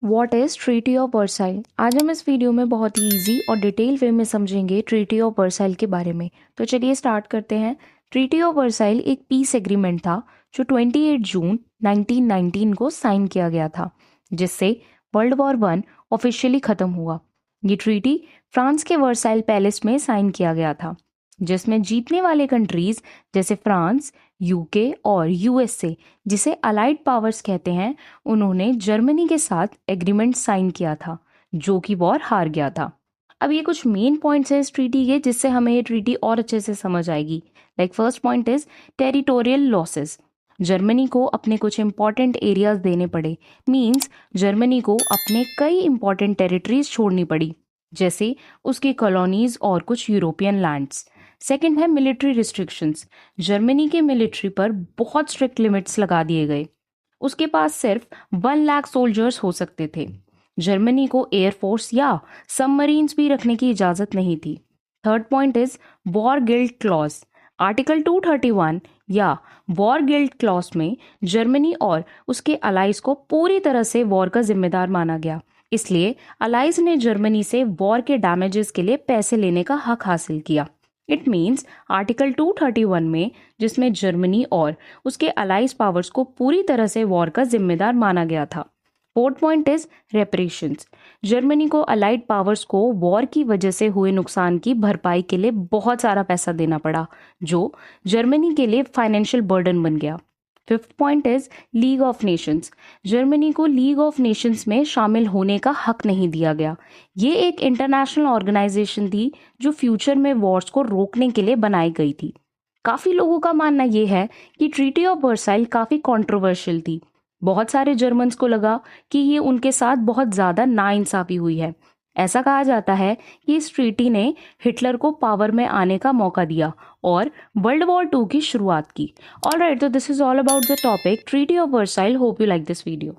What is treaty of Versailles. आज हम इस वीडियो में बहुत ही ईजी और डिटेल वे में समझेंगे ट्रीटी ऑफ वर्साइल के बारे में। तो चलिए स्टार्ट करते हैं। ट्रीटी ऑफ वर्साइल एक पीस एग्रीमेंट था जो 28 जून 1919 को साइन किया गया था, जिससे वर्ल्ड वॉर वन ऑफिशियली ख़त्म हुआ। ये ट्रीटी फ्रांस के वर्साइल पैलेस में साइन किया गया था, जिसमें जीतने वाले कंट्रीज जैसे फ्रांस, यूके और यूएसए, जिसे अलाइड पावर्स कहते हैं, उन्होंने जर्मनी के साथ एग्रीमेंट साइन किया था, जो कि वॉर हार गया था। अब ये कुछ मेन पॉइंट्स हैं इस ट्रीटी के, जिससे हमें ये ट्रीटी और अच्छे से समझ आएगी। Like first point is territorial losses. Germany को अपने कुछ इंपॉर्टेंट एरियाज देने पड़े। मींस जर्मनी को अपने कई इंपॉर्टेंट टेरिटरीज छोड़नी पड़ी, जैसे उसकी कॉलोनीज और कुछ यूरोपियन लैंड्स। सेकंड है मिलिट्री रिस्ट्रिक्शंस। जर्मनी के मिलिट्री पर बहुत स्ट्रिक्ट लिमिट्स लगा दिए गए। उसके पास सिर्फ 1 लाख सोल्जर्स हो सकते थे। जर्मनी को एयरफोर्स या सबमरीन्स भी रखने की इजाज़त नहीं थी। Third point is war guilt clause. Article 231 या वॉर गिल्ट क्लॉज में जर्मनी और उसके अलाइज को पूरी तरह से वॉर का जिम्मेदार माना गया। इसलिए अलाइज ने जर्मनी से वॉर के डैमेजेस के लिए पैसे लेने का हक हासिल किया। इट मीन्स आर्टिकल 231 में, जिसमें जर्मनी और उसके अलाइज पावर्स को पूरी तरह से वॉर का जिम्मेदार माना गया था। Fourth point is reparations. Germany को अलाइड पावर्स को वॉर की वजह से हुए नुकसान की भरपाई के लिए बहुत सारा पैसा देना पड़ा, जो जर्मनी के लिए फाइनेंशियल बर्डन बन गया। Fifth point is league of Nations. Germany को लीग ऑफ नेशंस में शामिल होने का हक नहीं दिया गया। ये एक इंटरनेशनल ऑर्गेनाइजेशन थी जो फ्यूचर में वॉर्स को रोकने के लिए बनाई गई थी। काफ़ी लोगों का मानना ये है कि ट्रीटी ऑफ वर्साइल काफ़ी कंट्रोवर्शियल थी। बहुत सारे जर्मन्स को लगा कि ये उनके साथ बहुत ज़्यादा नाइंसाफ़ी हुई है। ऐसा कहा जाता है कि इस ट्रीटी ने हिटलर को पावर में आने का मौका दिया और वर्ल्ड वॉर 2 की शुरुआत की। ऑलराइट, तो this is all about the topic treaty of Versailles. Hope you like this video.